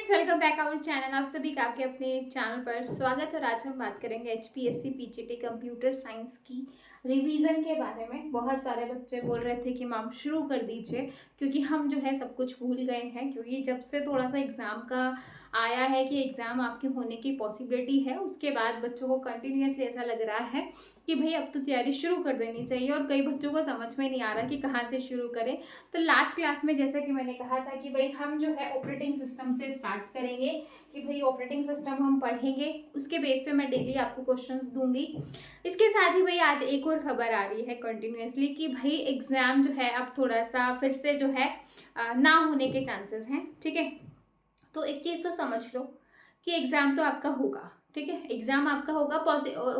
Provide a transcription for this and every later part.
Friends, welcome back our channel. आप सभी का आपके अपने चैनल पर स्वागत है। और आज हम बात करेंगे एचपीएससी पीजीटी कंप्यूटर साइंस की रिवीजन के बारे में। बहुत सारे बच्चे बोल रहे थे कि मैम शुरू कर दीजिए, क्योंकि हम जो है सब कुछ भूल गए हैं। क्योंकि जब से थोड़ा सा एग्ज़ाम का आया है कि एग्ज़ाम आपके होने की पॉसिबिलिटी है, उसके बाद बच्चों को कंटिन्यूसली ऐसा लग रहा है कि भाई अब तो तैयारी शुरू कर देनी चाहिए। और कई बच्चों को समझ में नहीं आ रहा कि कहाँ से शुरू करें। तो लास्ट क्लास में जैसा कि मैंने कहा था कि भाई हम जो है ऑपरेटिंग सिस्टम से स्टार्ट करेंगे, कि भाई ऑपरेटिंग सिस्टम हम पढ़ेंगे, उसके बेस पे मैं डेली आपको क्वेश्चंस दूंगी। इसके साथ ही भाई आज एक और खबर आ रही है कंटिन्यूसली कि भाई एग्जाम जो है अब थोड़ा सा फिर से जो है ना होने के चांसेस हैं। ठीक है, तो एक चीज़ तो समझ लो कि एग्ज़ाम तो आपका होगा। ठीक है, एग्ज़ाम आपका होगा।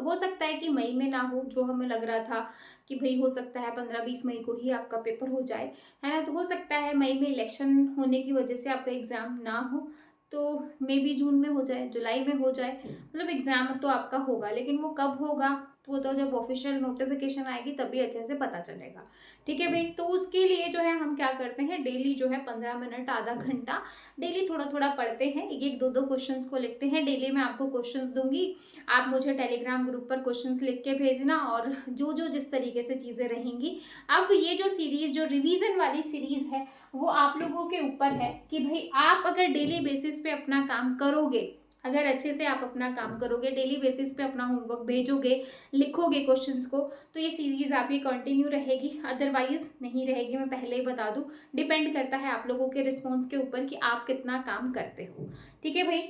हो सकता है कि मई में ना हो, जो हमें लग रहा था कि भाई हो सकता है 15-20 मई को ही आपका पेपर हो जाए, है ना। तो हो सकता है मई में इलेक्शन होने की वजह से आपका एग्ज़ाम ना हो, तो मे बी जून में हो जाए, जुलाई में हो जाए। मतलब एग्ज़ाम तो आपका होगा, लेकिन वो कब होगा वो तो जब ऑफिशियल नोटिफिकेशन आएगी तभी अच्छे से पता चलेगा। ठीक है भाई, तो उसके लिए जो है हम क्या करते हैं, डेली जो है 15 मिनट आधा घंटा डेली थोड़ा थोड़ा पढ़ते हैं। एक एक दो दो क्वेश्चंस को लिखते हैं। डेली मैं आपको क्वेश्चंस दूंगी, आप मुझे टेलीग्राम ग्रुप पर क्वेश्चंस लिख के भेजना। और जो जो जिस तरीके से चीज़ें रहेंगी, अब ये जो सीरीज, जो रिवीजन वाली सीरीज है, वो आप लोगों के ऊपर है कि भाई आप अगर डेली बेसिस पे अपना काम करोगे, अगर अच्छे से आप अपना काम करोगे, डेली बेसिस पे अपना होमवर्क भेजोगे, लिखोगे क्वेश्चंस को, तो ये सीरीज आपकी कंटिन्यू रहेगी। अदरवाइज नहीं रहेगी, मैं पहले ही बता दूं। डिपेंड करता है आप लोगों के रिस्पॉन्स के ऊपर कि आप कितना काम करते हो। ठीक है भाई,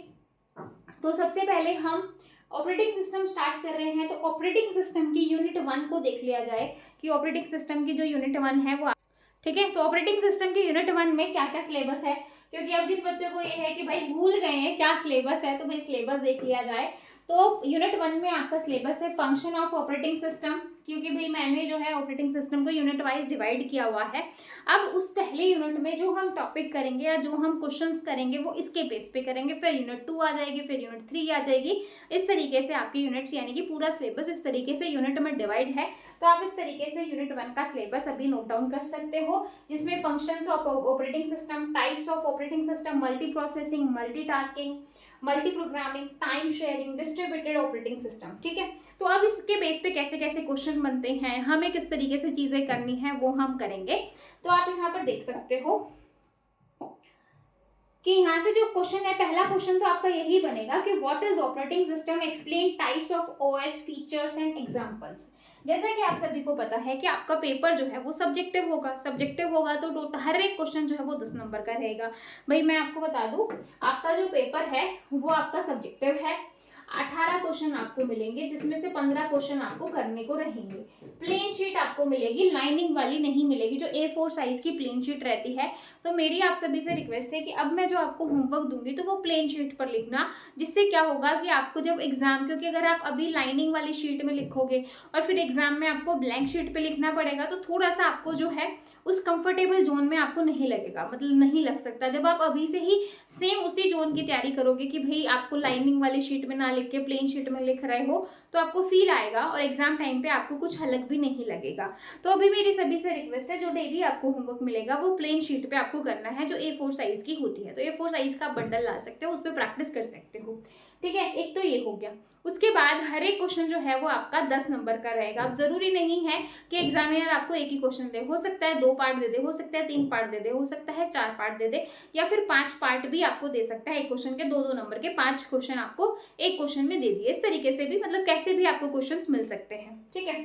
तो सबसे पहले हम ऑपरेटिंग सिस्टम स्टार्ट कर रहे हैं। तो ऑपरेटिंग सिस्टम की यूनिट 1 को देख लिया जाए कि ऑपरेटिंग सिस्टम की जो यूनिट 1 है वो, ठीक है। तो ऑपरेटिंग सिस्टम की यूनिट 1 में क्या क्या सिलेबस है, क्योंकि अब जिन बच्चों को ये है कि भाई भूल गए हैं क्या सिलेबस है, तो भाई सिलेबस देख लिया जाए। तो यूनिट 1 में आपका सिलेबस है फंक्शन ऑफ ऑपरेटिंग सिस्टम, क्योंकि भाई मैंने जो है ऑपरेटिंग सिस्टम को यूनिट वाइज डिवाइड किया हुआ है। अब उस पहले यूनिट में जो हम टॉपिक करेंगे या जो हम क्वेश्चंस करेंगे वो इसके बेस पे करेंगे। फिर यूनिट 2 आ जाएगी, फिर यूनिट 3 आ जाएगी। इस तरीके से आपकी यूनिट्स, यानी कि पूरा सिलेबस इस तरीके से यूनिट में डिवाइड है। तो आप इस तरीके से यूनिट 1 का सिलेबस अभी नोट डाउन कर सकते हो, जिसमें functions of operating system, types of operating system, multi processing, multitasking, multi programming, time sharing, distributed operating system. ठीक है, तो अब इसके बेस पे कैसे कैसे क्वेश्चन बनते हैं, हमें किस तरीके से चीजें करनी है, वो हम करेंगे। तो आप यहाँ पर देख सकते हो कि यहाँ से जो क्वेश्चन है, पहला क्वेश्चन तो आपका यही बनेगा कि what is operating system, explain types of OS, features and examples. जैसा कि आप सभी को पता है कि आपका पेपर जो है वो सब्जेक्टिव होगा। सब्जेक्टिव होगा तो टोटल हर एक क्वेश्चन जो है वो 10 नंबर का रहेगा। भाई मैं आपको बता दूं, आपका जो पेपर है वो आपका सब्जेक्टिव है। 18 क्वेश्चन आपको मिलेंगे, जिसमें से 15 क्वेश्चन आपको करने को रहेंगे। प्लेन शीट आपको मिलेगी, लाइनिंग वाली नहीं मिलेगी, जो A4 साइज की प्लेन शीट रहती है। तो मेरी आप सभी से रिक्वेस्ट है कि अब मैं जो आपको होमवर्क दूंगी तो वो प्लेन शीट पर लिखना, जिससे क्या होगा कि आपको जब एग्जाम, क्योंकि अगर आप अभी लाइनिंग वाली शीट में लिखोगे और फिर एग्जाम में आपको ब्लैंक शीट पे लिखना पड़ेगा, तो थोड़ा सा आपको जो है उस कंफर्टेबल जोन में आपको नहीं लगेगा, मतलब नहीं लग सकता। जब आप अभी से ही सेम उसी जोन की तैयारी करोगे कि भाई आपको लाइनिंग वाली शीट में ना लिख के प्लेन शीट में लिख रहे हो, तो आपको फील आएगा और एग्जाम टाइम पे आपको कुछ अलग भी नहीं लगेगा। तो अभी मेरी सभी से रिक्वेस्ट है, जो डेली आपको होमवर्क मिलेगा वो प्लेन शीट पे आपको करना है, जो A4 साइज की होती है। तो A4 साइज का बंडल ला सकते हो, उस पर प्रैक्टिस कर सकते हो। ठीक है, एक तो ये हो गया। उसके बाद हर एक क्वेश्चन जो है वो आपका 10 नंबर का रहेगा। अब जरूरी नहीं है कि एग्जामिनर आपको एक ही क्वेश्चन दे, हो सकता है 2 पार्ट दे दे, हो सकता है 3 पार्ट दे दे, हो सकता है 4 पार्ट दे दे, या फिर 5 पार्ट भी आपको दे सकता है। एक क्वेश्चन के 2-2 नंबर के 5 क्वेश्चन आपको एक क्वेश्चन में दे दिए। इस तरीके से भी, मतलब कैसे भी आपको क्वेश्चन मिल सकते हैं। ठीक है,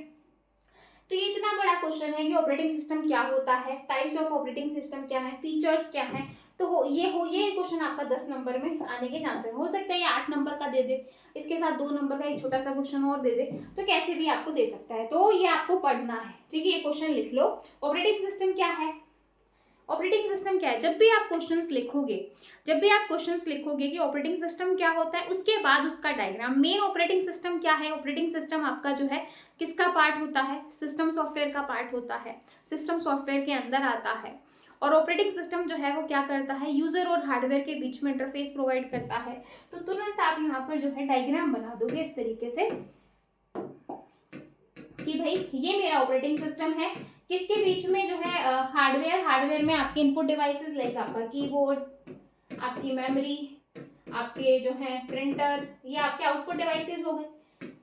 तो ये इतना बड़ा क्वेश्चन है कि ऑपरेटिंग सिस्टम क्या होता है, टाइप्स ऑफ ऑपरेटिंग सिस्टम क्या है, फीचर्स क्या है। तो ये क्वेश्चन आपका 10 नंबर में आने के चांसेस हो सकता है। ये 8 नंबर का दे दे, इसके साथ 2 नंबर का एक छोटा सा क्वेश्चन और दे दे, तो कैसे भी आपको दे सकता है। तो ये आपको पढ़ना है। ठीक है, ये क्वेश्चन लिख लो, ऑपरेटिंग सिस्टम क्या है। ऑपरेटिंग सिस्टम क्या है, जब भी आप क्वेश्चंस लिखोगे, जब भी आप क्वेश्चंस लिखोगे कि ऑपरेटिंग सिस्टम क्या होता है, उसके बाद उसका डायग्राम, मेन ऑपरेटिंग सिस्टम क्या है। ऑपरेटिंग सिस्टम आपका जो है किसका पार्ट होता है, सिस्टम सॉफ्टवेयर का पार्ट होता है, सिस्टम सॉफ्टवेयर के अंदर आता है। और ऑपरेटिंग सिस्टम जो है वो क्या करता है, यूजर और हार्डवेयर के बीच में इंटरफेस प्रोवाइड करता है। तो तुरंत आप यहाँ पर जो है डायग्राम बना दोगे इस तरीके से कि भाई ये मेरा ऑपरेटिंग सिस्टम है, किसके बीच में जो है हार्डवेयर में आपके इनपुट डिवाइसेस लाइक आपका कीबोर्ड, आपकी मेमोरी, आपके जो है प्रिंटर, ये आपके आउटपुट डिवाइसेस हो गए।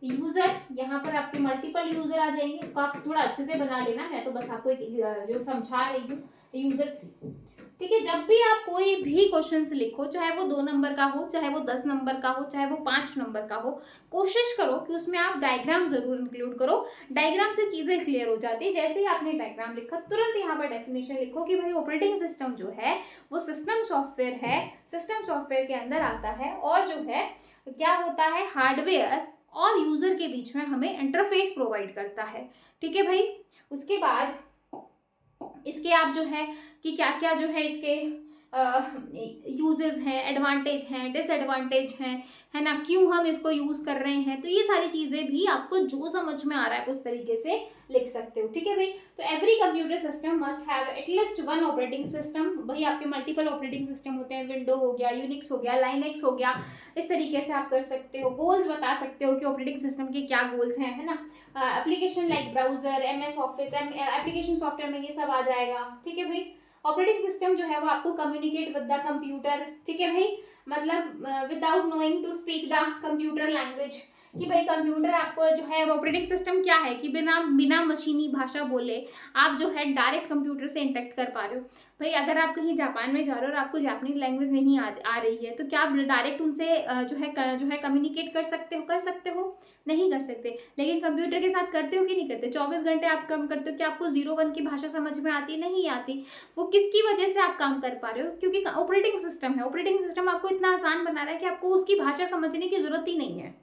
यूजर, यहाँ पर आपके मल्टीपल यूजर आ जाएंगे, इसको आप थोड़ा अच्छे से बना लेना है, तो बस आपको एक जो समझा रही हूँ, यूजर 3। ठीक है, जब भी आप कोई भी क्वेश्चन लिखो, चाहे वो 2 नंबर का हो, चाहे वो 10 नंबर का हो, चाहे वो 5 नंबर का हो, कोशिश करो कि उसमें आप डायग्राम जरूर इंक्लूड करो। डायग्राम से चीजें क्लियर हो जाती है। जैसे ही आपने डायग्राम लिखा, तुरंत यहाँ पर डेफिनेशन लिखो कि भाई ऑपरेटिंग सिस्टम जो है वो सिस्टम सॉफ्टवेयर है, सिस्टम सॉफ्टवेयर के अंदर आता है, और जो है क्या होता है, हार्डवेयर और यूजर के बीच में हमें इंटरफेस प्रोवाइड करता है। ठीक है भाई, उसके बाद इसके आप जो है कि क्या क्या जो है इसके यूजेस हैं, एडवांटेज हैं, डिसएडवांटेज हैं, है ना, क्यों हम इसको यूज कर रहे हैं, तो ये सारी चीजें भी आपको जो समझ में आ रहा है उस तरीके से लिख सकते हो। ठीक है भाई, तो every computer system must have at least one operating system. भाई आपके मल्टीपल ऑपरेटिंग सिस्टम होते हैं, विंडो हो गया, यूनिक्स हो गया, लाइनेक्स हो गया, इस तरीके से आप कर सकते हो। गोल्स बता सकते हो कि ऑपरेटिंग सिस्टम के क्या गोल्स हैं, है ना। Application like browser, MS office, application software में ये सब आ जाएगा। ठीक है भाई, ऑपरेटिंग सिस्टम जो है वो आपको कम्युनिकेट विद द कंप्यूटर। ठीक है भाई, मतलब without knowing to speak the computer language, कि भाई कंप्यूटर आपको जो है ऑपरेटिंग सिस्टम क्या है कि बिना बिना मशीनी भाषा बोले आप जो है डायरेक्ट कंप्यूटर से इंटरेक्ट कर पा रहे हो। भाई अगर आप कहीं जापान में जा रहे हो और आपको जापानी लैंग्वेज नहीं आ रही है, तो क्या आप डायरेक्ट उनसे जो है कम्युनिकेट कर सकते हो? नहीं कर सकते। लेकिन कंप्यूटर के साथ करते हो कि नहीं करते? 24 घंटे आप काम करते हो, कि आपको 0 1 की भाषा समझ में आती? नहीं आती। वो किसकी वजह से आप काम कर पा रहे हो? क्योंकि ऑपरेटिंग सिस्टम है। ऑपरेटिंग सिस्टम आपको इतना आसान बना रहा है कि आपको उसकी भाषा समझने की जरूरत ही नहीं है।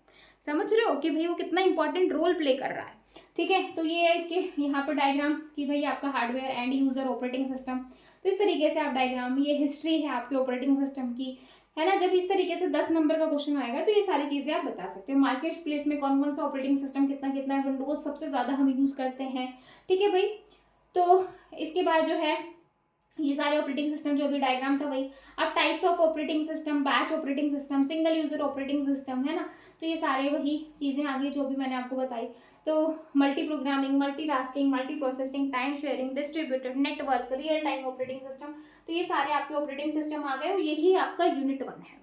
समझ रहे हो कि भाई वो कितना इंपॉर्टेंट रोल प्ले कर रहा है। ठीक है, तो ये है इसके यहाँ पर डायग्राम कि भाई आपका hardware and user operating system. तो इस तरीके से आप डायग्राम, ये हिस्ट्री है आपके ऑपरेटिंग सिस्टम की, है ना। जब इस तरीके से 10 नंबर का क्वेश्चन आएगा तो ये सारी चीजें आप बता सकते हो। मार्केट प्लेस में कौन कौन सा ऑपरेटिंग सिस्टम कितना कितना है, विंडोज सबसे ज्यादा हम यूज करते हैं। ठीक है भाई, तो इसके बाद जो है ये सारे ऑपरेटिंग सिस्टम, जो भी डायग्राम था वही। अब types of operating system, batch operating system, single user operating system, है ना। तो ये सारे वही चीजें आ गई जो भी मैंने आपको बताई। तो multi programming, multi tasking, multi processing, time sharing, distributed, network, real time operating system, तो ये सारे आपके ऑपरेटिंग सिस्टम आ गए और यही आपका यूनिट 1 है।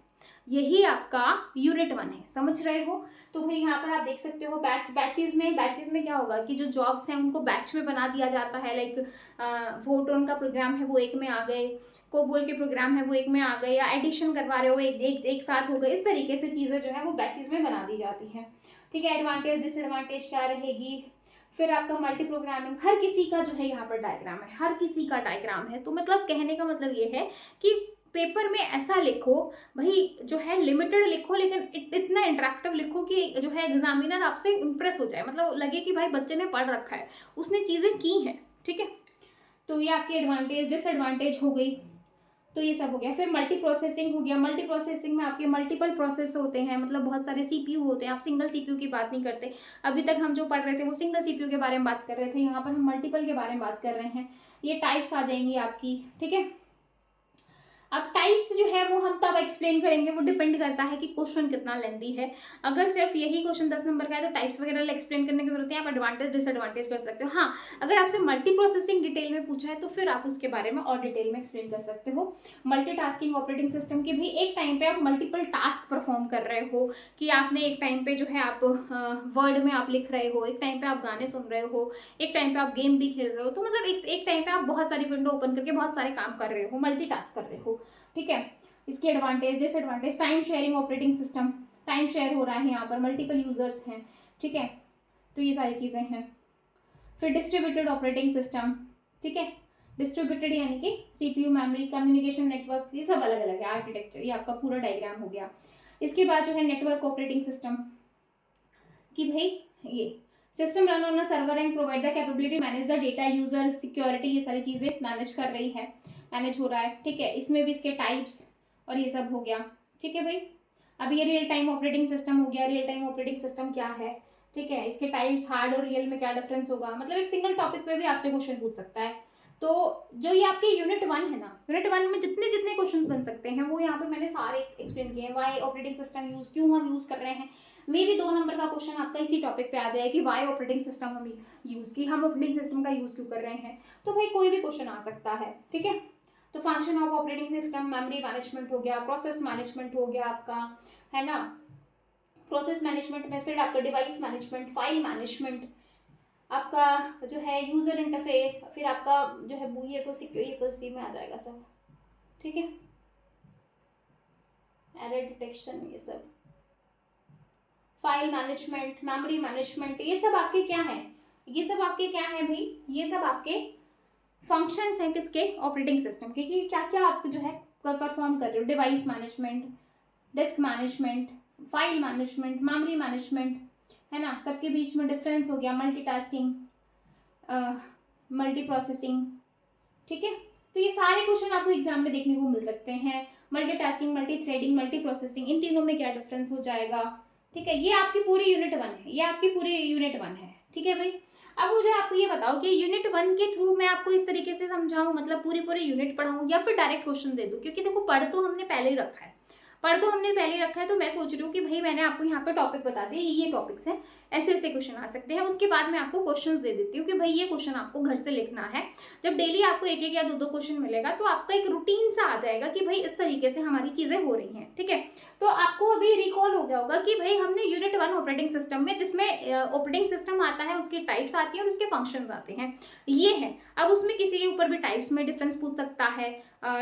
यही आपका यूनिट 1 है, समझ रहे हो। तो भाई यहाँ पर आप देख सकते हो बैचेज में क्या होगा कि जो जॉब्स हैं उनको बैच में बना दिया जाता है। लाइक फोटोन का प्रोग्राम है वो एक में आ गए, कोबोल के प्रोग्राम है वो एक में आ गए, या एडिशन करवा रहे हो एक साथ हो गए। इस तरीके से चीज़ें जो है वो बैचेज में बना दी जाती हैं। ठीक है, एडवांटेज डिसएडवांटेज क्या रहेगी, फिर आपका मल्टी प्रोग्रामिंग, हर किसी का जो है यहाँ पर डायग्राम है, हर किसी का डायग्राम है। तो मतलब कहने का मतलब ये है कि पेपर में ऐसा लिखो भाई, जो है लिमिटेड लिखो, लेकिन इतना इंटरेक्टिव लिखो कि जो है एग्जामिनर आपसे इंप्रेस हो जाए, मतलब लगे कि भाई बच्चे ने पढ़ रखा है, उसने चीज़ें की हैं। ठीक है, तो ये आपकी एडवांटेज डिसएडवांटेज हो गई। तो ये सब हो गया। फिर मल्टी प्रोसेसिंग हो गया। मल्टी प्रोसेसिंग में आपके मल्टीपल प्रोसेस होते हैं, मतलब बहुत सारे CPU होते हैं। आप सिंगल CPU की बात नहीं करते। अभी तक हम जो पढ़ रहे थे वो सिंगल CPU के बारे में बात कर रहे थे, यहाँ पर हम मल्टीपल के बारे में बात कर रहे हैं। ये टाइप्स आ जाएंगी आपकी। ठीक है, अब टाइप्स जो है वो हम तब एक्सप्लेन करेंगे, वो डिपेंड करता है कि क्वेश्चन कितना लेंदी है। अगर सिर्फ यही क्वेश्चन 10 नंबर का है तो टाइप्स वगैरह एक्सप्लेन करने की जरूरत है, आप एडवांटेज डिसएडवांटेज कर सकते हो। हाँ, अगर आपसे मल्टी प्रोसेसिंग डिटेल में पूछा है तो फिर आप उसके बारे में और डिटेल में एक्सप्लेन कर सकते हो। मल्टीटास्किंग ऑपरेटिंग सिस्टम की भी एक टाइम पे आप मल्टीपल टास्क परफॉर्म कर रहे हो, कि आपने एक टाइम पे जो है आप वर्ड में आप लिख रहे हो, एक टाइम पे आप गाने सुन रहे हो, एक टाइम पे आप गेम भी खेल रहे हो, तो मतलब एक टाइम पे आप बहुत सारी विंडो ओपन करके बहुत सारे काम कर रहे हो, मल्टीटास्क कर रहे हो। ठीक है, इसके advantage disadvantage. Time sharing operating system, time share हो रहा है यहाँ पर, मल्टीपल यूजर्स हैं। ठीक है, तो ये सारी चीज़ें हैं। फिर डिस्ट्रीब्यूटेड ऑपरेटिंग सिस्टम। ठीक है, डिस्ट्रीब्यूटेड यानी कि CPU, मेमोरी, कम्युनिकेशन नेटवर्क, ये सब अलग अलग है आर्किटेक्चर। ये आपका पूरा डायग्राम हो गया। इसके बाद जो है नेटवर्क ऑपरेटिंग सिस्टम, कि भाई ये system run on a server and provide the capability manage the data, user, security, ये सारी चीज़ें मैनेज कर रही है, मैनेज हो रहा है। ठीक है, इसमें भी इसके टाइप्स और ये सब हो गया। ठीक है भाई, अब ये रियल टाइम ऑपरेटिंग सिस्टम हो गया। रियल टाइम ऑपरेटिंग सिस्टम क्या है? ठीक है, इसके टाइप्स, हार्ड और रियल में क्या डिफरेंस होगा, मतलब एक सिंगल टॉपिक पे भी आपसे क्वेश्चन पूछ सकता है। तो जो ये आपके यूनिट 1 है ना, यूनिट 1 में जितने जितने क्वेश्चंस बन सकते हैं वो यहाँ पर मैंने सारे एक्सप्लेन किए हैं। वाई ऑपरेटिंग सिस्टम यूज, क्यों हम यूज कर रहे हैं। मे भी 2 नंबर का क्वेश्चन आपका इसी टॉपिक पे आ जाए कि वाई ऑपरेटिंग सिस्टम हम यूज की, हम ऑपरेटिंग सिस्टम का यूज क्यों कर रहे हैं। तो भाई कोई भी क्वेश्चन आ सकता है। ठीक है, तो function of operating system, memory management हो गया, प्रोसेस मैनेजमेंट हो गया आपका, है ना। प्रोसेस मैनेजमेंट में फिर आपका डिवाइस मैनेजमेंट, फाइल मैनेजमेंट, आपका जो है यूजर इंटरफेस, फिर आपका जो है ये तो इसी में आ जाएगा सब, ठीक है। एरर डिटेक्शन, ये सब फाइल मैनेजमेंट, मेमोरी मैनेजमेंट, ये सब आपके क्या है, ये सब आपके क्या है भाई, ये सब आपके फंक्शंस हैं किसके, ऑपरेटिंग सिस्टम के, कि क्या क्या आप जो है परफॉर्म कर रहे हो। Device management, disc management, file management, memory management, है ना। सबके बीच में डिफरेंस हो गया, मल्टीटास्किंग, मल्टी प्रोसेसिंग, ठीक है। तो ये सारे क्वेश्चन आपको एग्जाम में देखने को मिल सकते हैं। Multitasking, multi threading, multi processing, इन तीनों में क्या डिफरेंस हो जाएगा, ठीक है। ये आपकी पूरी यूनिट 1 है, ये आपकी पूरी यूनिट 1 है, ठीक है भाई। अब मुझे आपको ये बताओ कि यूनिट 1 के थ्रू मैं आपको इस तरीके से समझाऊं, मतलब पूरी यूनिट पढ़ाऊं, या फिर डायरेक्ट क्वेश्चन दे दूं, क्योंकि देखो पढ़ तो हमने पहले ही रखा है, तो मैं सोच रही हूँ कि भाई मैंने आपको यहाँ पे टॉपिक बता दिए, ये टॉपिक्स हैं, ऐसे ऐसे क्वेश्चन आ सकते हैं। उसके बाद मैं आपको क्वेश्चंस दे देती हूँ कि भाई ये क्वेश्चन आपको घर से लिखना है। जब डेली आपको एक एक या दो दो क्वेश्चन मिलेगा तो आपका एक रूटीन सा आ जाएगा कि भाई इस तरीके से हमारी चीजें हो रही हैं, ठीक है। तो आपको अभी रिकॉल हो गया होगा कि भाई हमने यूनिट 1 ऑपरेटिंग सिस्टम में, जिसमें ऑपरेटिंग सिस्टम आता है, उसकी टाइप्स आती है और उसके फंक्शंस आते हैं, ये है। अब उसमें किसी के ऊपर भी टाइप्स में डिफरेंस पूछ सकता है,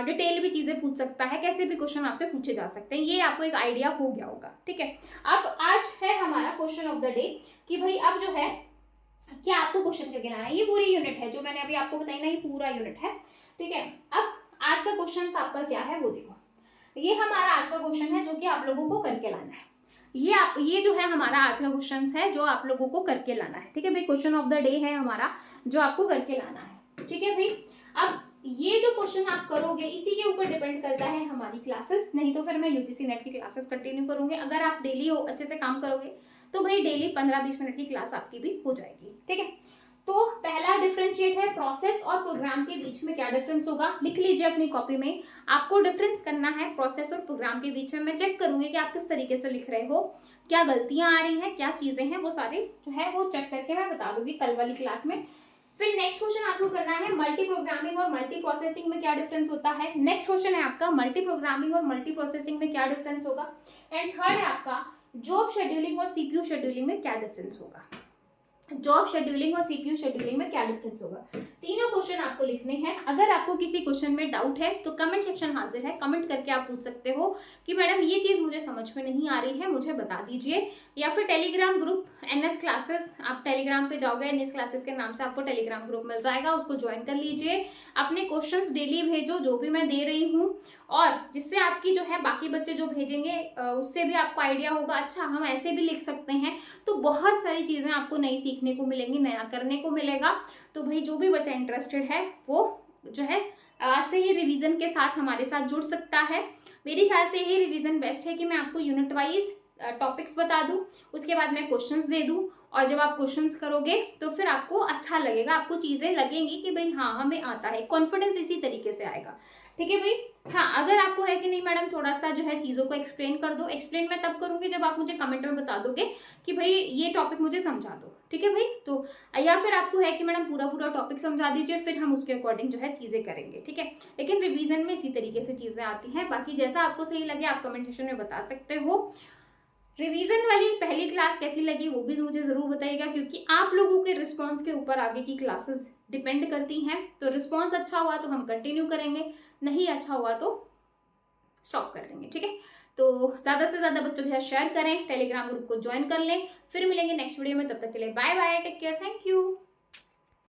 डिटेल भी चीजें पूछ सकता है, कैसे भी क्वेश्चन आपसे पूछे जा सकते हैं, ये आपको एक आइडिया हो गया होगा, ठीक है। अब आज है हमारा क्वेश्चन ऑफ द डे कि भाई अब जो है क्या आपको क्वेश्चन करके लाना है। ये पूरी यूनिट है जो मैंने अभी आपको बताई ना, ये पूरा यूनिट है, ठीक है। अब आज का क्वेश्चन आपका क्या है वो देखो, ये हमारा आज का क्वेश्चन है जो कि आप लोगों को करके लाना है। ये जो है हमारा आज का क्वेश्चन है जो आप लोगों को करके लाना है, ठीक है भाई। क्वेश्चन ऑफ द डे है हमारा जो आपको करके लाना है, ठीक है भाई। अब ये जो क्वेश्चन आप करोगे इसी के ऊपर डिपेंड करता है हमारी क्लासेस, नहीं तो फिर मैं यूजीसी नेट की क्लासेस कंटिन्यू करूंगी। अगर आप डेली अच्छे से काम करोगे तो भाई डेली 15-20 मिनट की क्लास आपकी भी हो जाएगी, ठीक है। तो पहला डिफरेंशिएट है प्रोसेस और प्रोग्राम के बीच में क्या डिफरेंस होगा, लिख लीजिए अपनी कॉपी में। आपको डिफरेंस करना है प्रोसेस और प्रोग्राम के बीच में। मैं चेक करूंगी कि आप किस तरीके से लिख रहे हो, क्या गलतियां आ रही हैं, क्या चीजें हैं, वो सारे जो है वो चेक करके मैं बता दूंगी कल वाली क्लास में। फिर नेक्स्ट क्वेश्चन आपको करना है मल्टी प्रोग्रामिंग और मल्टी प्रोसेसिंग में क्या डिफरेंस होता है। नेक्स्ट क्वेश्चन है आपका मल्टी प्रोग्रामिंग और मल्टी प्रोसेसिंग में क्या डिफरेंस होगा। एंड थर्ड है आपका जॉब शेड्यूलिंग और सीपीयू शेड्यूलिंग में क्या डिफरेंस होगा। जॉब शेड्यूलिंग और सीपीयू शेड्यूलिंग में क्या डिफरेंस होगा, तीनों क्वेश्चन आपको लिखने हैं। अगर आपको किसी क्वेश्चन में डाउट है तो कमेंट सेक्शन हाजिर है, कमेंट करके आप पूछ सकते हो कि मैडम ये चीज मुझे समझ में नहीं आ रही है, मुझे बता दीजिए। या फिर टेलीग्राम ग्रुप एनएस क्लासेस, आप टेलीग्राम पे जाओगे, एनएस क्लासेस के नाम से आपको टेलीग्राम ग्रुप मिल जाएगा, उसको ज्वाइन कर लीजिए। अपने क्वेश्चंस डेली भेजो जो भी मैं दे रही हूँ, और जिससे आपकी जो है बाकी बच्चे जो भेजेंगे उससे भी आपको आइडिया होगा, अच्छा हम ऐसे भी लिख सकते हैं। तो बहुत सारी चीजें आपको नई सीखने को मिलेंगी, नया करने को मिलेगा। तो भाई जो भी बच्चा इंटरेस्टेड है वो जो है आज से ही रिवीजन के साथ हमारे साथ जुड़ सकता है। मेरे ख्याल से यही रिवीजन बेस्ट है कि मैं आपको यूनिट वाइज टॉपिक्स बता दूं, उसके बाद मैं क्वेश्चंस दे दूं, और जब आप क्वेश्चंस करोगे तो फिर आपको अच्छा लगेगा, आपको चीजें लगेंगी कि भाई हाँ हमें आता है, कॉन्फिडेंस इसी तरीके से आएगा, ठीक है भाई। हाँ, अगर आपको है कि नहीं मैडम थोड़ा सा जो है चीजों को एक्सप्लेन कर दो, एक्सप्लेन मैं तब करूंगी जब आप मुझे कमेंट में बता दोगे कि भाई ये टॉपिक मुझे समझा दो, ठीक है भाई। तो या फिर आपको है कि मैडम पूरा टॉपिक समझा दीजिए, फिर हम उसके अकॉर्डिंग जो है चीजें करेंगे, ठीक है। लेकिन रिवीजन में इसी तरीके से चीजें आती हैं, बाकी जैसा आपको सही लगे आप कमेंट सेक्शन में बता सकते हो। रिवीजन वाली पहली क्लास कैसी लगी वो भी मुझे जरूर बताइएगा, क्योंकि आप लोगों के रिस्पॉन्स के ऊपर आगे की क्लासेस डिपेंड करती हैं। तो रिस्पॉन्स अच्छा हुआ तो हम कंटिन्यू करेंगे, नहीं अच्छा हुआ तो स्टॉप कर देंगे, ठीक है। तो ज्यादा से ज्यादा बच्चों के साथ शेयर करें, टेलीग्राम ग्रुप को ज्वाइन कर लें। फिर मिलेंगे नेक्स्ट वीडियो में, तब तक के लिए bye bye, take care, thank you.